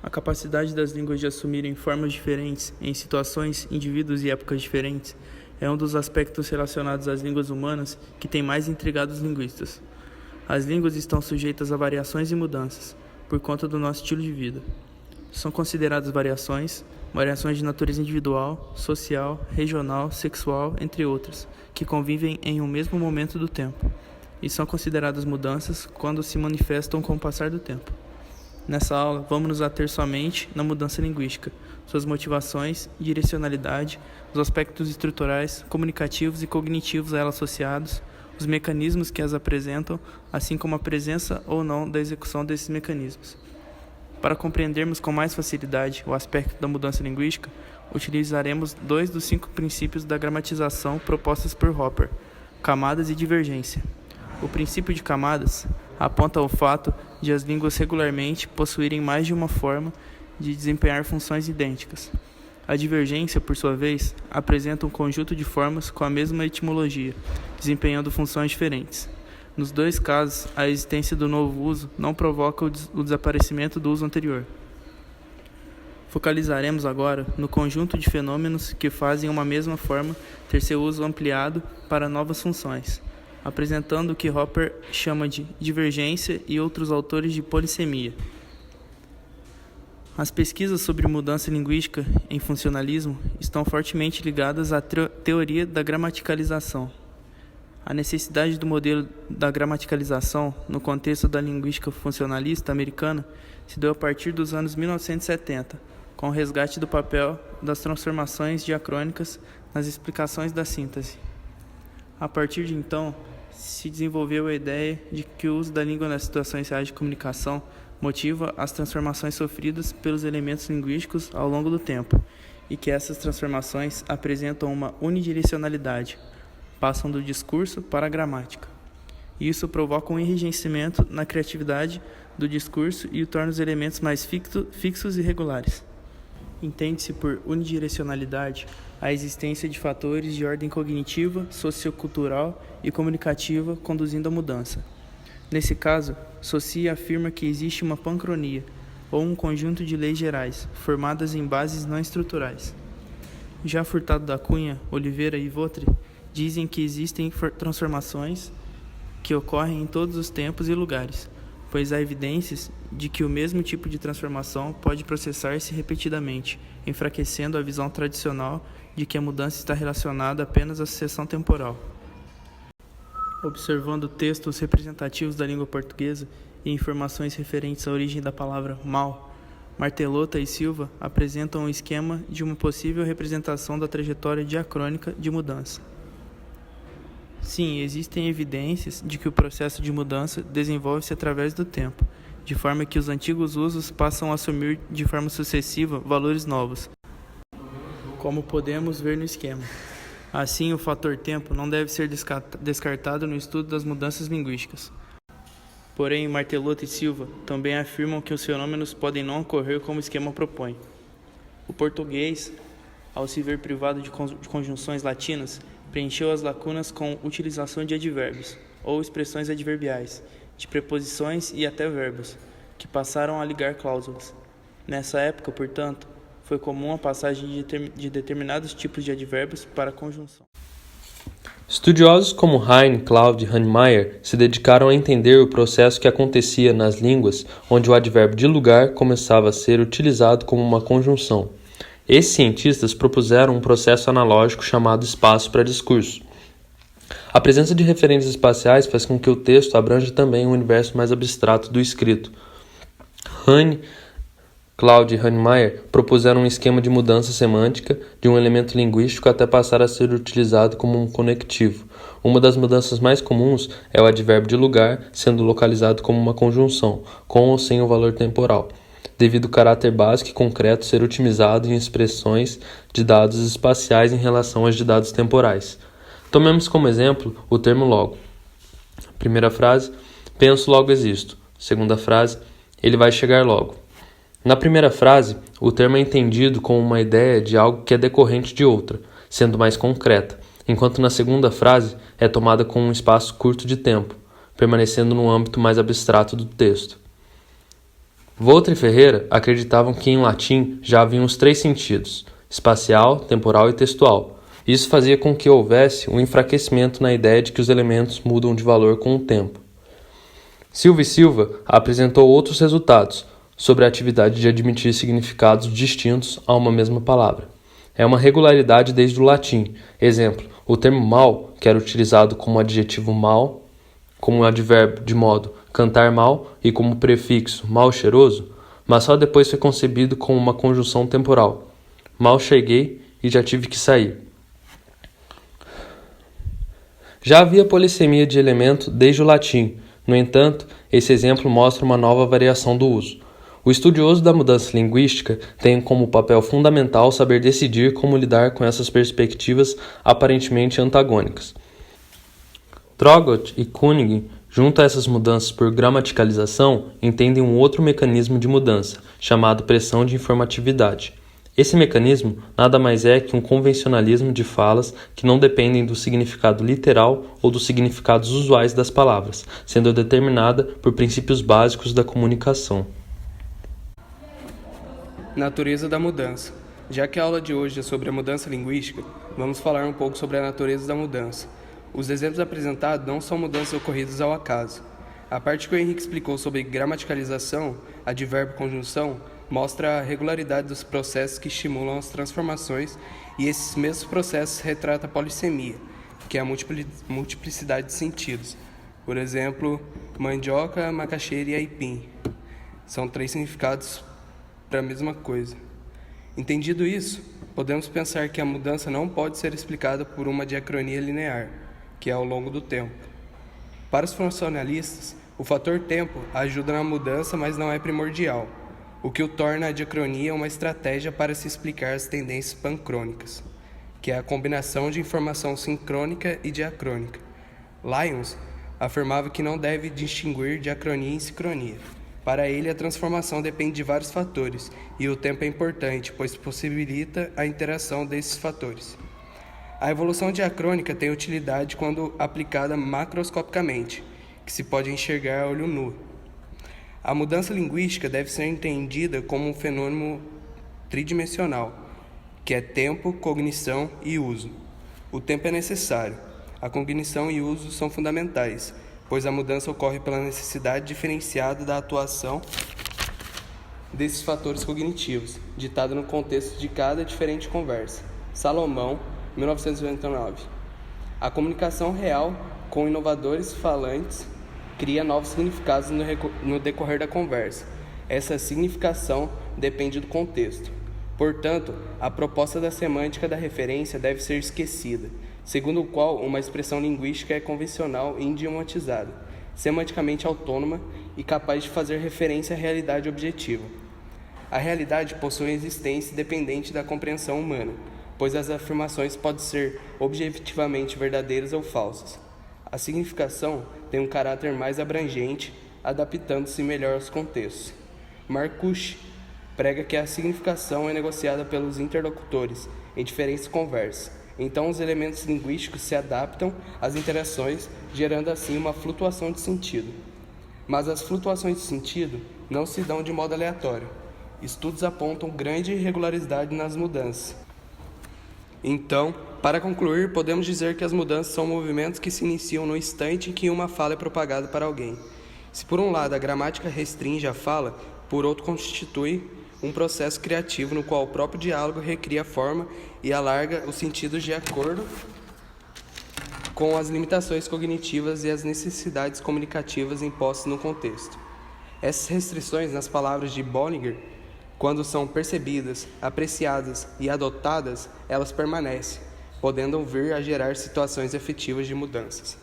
A capacidade das línguas de assumirem formas diferentes em situações, indivíduos e épocas diferentes é um dos aspectos relacionados às línguas humanas que tem mais intrigado os linguistas. As línguas estão sujeitas a variações e mudanças, por conta do nosso estilo de vida. São consideradas variações de natureza individual, social, regional, sexual, entre outras, que convivem em um mesmo momento do tempo, e são consideradas mudanças quando se manifestam com o passar do tempo. Nessa aula, vamos nos ater somente na mudança linguística, suas motivações, direcionalidade, os aspectos estruturais, comunicativos e cognitivos a ela associados, os mecanismos que as apresentam, assim como a presença ou não da execução desses mecanismos. Para compreendermos com mais facilidade o aspecto da mudança linguística, utilizaremos 2 dos 5 princípios da gramatização propostos por Hopper: camadas e divergência. O princípio de camadas aponta ao fato de as línguas regularmente possuírem mais de uma forma de desempenhar funções idênticas. A divergência, por sua vez, apresenta um conjunto de formas com a mesma etimologia, desempenhando funções diferentes. Nos 2 casos, a existência do novo uso não provoca o desaparecimento do uso anterior. Focalizaremos agora no conjunto de fenômenos que fazem uma mesma forma ter seu uso ampliado para novas funções, apresentando o que Hopper chama de divergência e outros autores de polissemia. As pesquisas sobre mudança linguística em funcionalismo estão fortemente ligadas à teoria da gramaticalização. A necessidade do modelo da gramaticalização no contexto da linguística funcionalista americana se deu a partir dos anos 1970, com o resgate do papel das transformações diacrônicas nas explicações da síntese. A partir de então, se desenvolveu a ideia de que o uso da língua nas situações reais de comunicação motiva as transformações sofridas pelos elementos linguísticos ao longo do tempo, e que essas transformações apresentam uma unidirecionalidade, passam do discurso para a gramática. Isso provoca um enrijecimento na criatividade do discurso e o torna os elementos mais fixos e regulares. Entende-se por unidirecionalidade a existência de fatores de ordem cognitiva, sociocultural e comunicativa conduzindo à mudança. Nesse caso, Saussure afirma que existe uma pancronia, ou um conjunto de leis gerais, formadas em bases não estruturais. Já Furtado da Cunha, Oliveira e Votre dizem que existem transformações que ocorrem em todos os tempos e lugares, pois há evidências de que o mesmo tipo de transformação pode processar-se repetidamente, enfraquecendo a visão tradicional de que a mudança está relacionada apenas à sucessão temporal. Observando textos representativos da língua portuguesa e informações referentes à origem da palavra mal, Martelota e Silva apresentam um esquema de uma possível representação da trajetória diacrônica de mudança. Sim, existem evidências de que o processo de mudança desenvolve-se através do tempo, de forma que os antigos usos passam a assumir de forma sucessiva valores novos, como podemos ver no esquema. Assim, o fator tempo não deve ser descartado no estudo das mudanças linguísticas. Porém, Martelotto e Silva também afirmam que os fenômenos podem não ocorrer como o esquema propõe. O português, ao se ver privado de conjunções latinas, preencheu as lacunas com utilização de advérbios, ou expressões adverbiais, de preposições e até verbos, que passaram a ligar cláusulas. Nessa época, portanto, foi comum a passagem de determinados tipos de advérbios para a conjunção. Estudiosos como Heine, Claude e Hahnemayr se dedicaram a entender o processo que acontecia nas línguas onde o advérbio de lugar começava a ser utilizado como uma conjunção. Esses cientistas propuseram um processo analógico chamado espaço para discurso. A presença de referências espaciais faz com que o texto abranja também um universo mais abstrato do escrito. Heine, Claude e Hahnemayr propuseram um esquema de mudança semântica de um elemento linguístico até passar a ser utilizado como um conectivo. Uma das mudanças mais comuns é o advérbio de lugar sendo localizado como uma conjunção, com ou sem o valor temporal, devido ao caráter básico e concreto ser otimizado em expressões de dados espaciais em relação aos de dados temporais. Tomemos como exemplo o termo logo. Primeira frase, penso logo existo. Segunda frase, ele vai chegar logo. Na primeira frase, o termo é entendido como uma ideia de algo que é decorrente de outra, sendo mais concreta, enquanto na segunda frase é tomada com um espaço curto de tempo, permanecendo no âmbito mais abstrato do texto. Volta e Ferreira acreditavam que em latim já haviam os 3 sentidos, espacial, temporal e textual. Isso fazia com que houvesse um enfraquecimento na ideia de que os elementos mudam de valor com o tempo. Silva e Silva apresentou outros resultados sobre a atividade de admitir significados distintos a uma mesma palavra. É uma regularidade desde o latim. Exemplo, o termo mal, que era utilizado como adjetivo mal, como advérbio de modo cantar mal e como prefixo mal cheiroso, mas só depois foi concebido como uma conjunção temporal. Mal cheguei e já tive que sair. Já havia polissemia de elemento desde o latim. No entanto, esse exemplo mostra uma nova variação do uso. O estudioso da mudança linguística tem como papel fundamental saber decidir como lidar com essas perspectivas aparentemente antagônicas. Trogot e Koenig, junto a essas mudanças por gramaticalização, entendem um outro mecanismo de mudança, chamado pressão de informatividade. Esse mecanismo nada mais é que um convencionalismo de falas que não dependem do significado literal ou dos significados usuais das palavras, sendo determinada por princípios básicos da comunicação. Natureza da mudança. Já que a aula de hoje é sobre a mudança linguística, vamos falar um pouco sobre a natureza da mudança. Os exemplos apresentados não são mudanças ocorridas ao acaso. A parte que o Henrique explicou sobre gramaticalização, advérbio e conjunção, mostra a regularidade dos processos que estimulam as transformações, e esses mesmos processos retratam a polissemia, que é a multiplicidade de sentidos. Por exemplo, mandioca, macaxeira e aipim. São 3 significados para a mesma coisa. Entendido isso, podemos pensar que a mudança não pode ser explicada por uma diacronia linear, que é ao longo do tempo. Para os funcionalistas, o fator tempo ajuda na mudança, mas não é primordial, o que o torna a diacronia uma estratégia para se explicar as tendências pancrônicas, que é a combinação de informação sincrônica e diacrônica. Lyons afirmava que não deve distinguir diacronia e sincronia. Para ele, a transformação depende de vários fatores, e o tempo é importante, pois possibilita a interação desses fatores. A evolução diacrônica tem utilidade quando aplicada macroscopicamente, que se pode enxergar a olho nu. A mudança linguística deve ser entendida como um fenômeno tridimensional, que é tempo, cognição e uso. O tempo é necessário. A cognição e o uso são fundamentais, pois a mudança ocorre pela necessidade diferenciada da atuação desses fatores cognitivos, ditado no contexto de cada diferente conversa. Salomão, 1999. A comunicação real com inovadores falantes cria novos significados no decorrer da conversa. Essa significação depende do contexto. Portanto, a proposta da semântica da referência deve ser esquecida, segundo o qual uma expressão linguística é convencional e idiomatizada, semanticamente autônoma e capaz de fazer referência à realidade objetiva. A realidade possui existência dependente da compreensão humana, pois as afirmações podem ser objetivamente verdadeiras ou falsas. A significação tem um caráter mais abrangente, adaptando-se melhor aos contextos. Marcuse prega que a significação é negociada pelos interlocutores em diferentes conversas. Então, os elementos linguísticos se adaptam às interações, gerando assim uma flutuação de sentido. Mas as flutuações de sentido não se dão de modo aleatório. Estudos apontam grande irregularidade nas mudanças. Então, para concluir, podemos dizer que as mudanças são movimentos que se iniciam no instante em que uma fala é propagada para alguém. Se por um lado a gramática restringe a fala, por outro constitui um processo criativo no qual o próprio diálogo recria a forma e alarga os sentidos de acordo com as limitações cognitivas e as necessidades comunicativas impostas no contexto. Essas restrições, nas palavras de Bollinger, quando são percebidas, apreciadas e adotadas, elas permanecem, podendo vir a gerar situações efetivas de mudanças.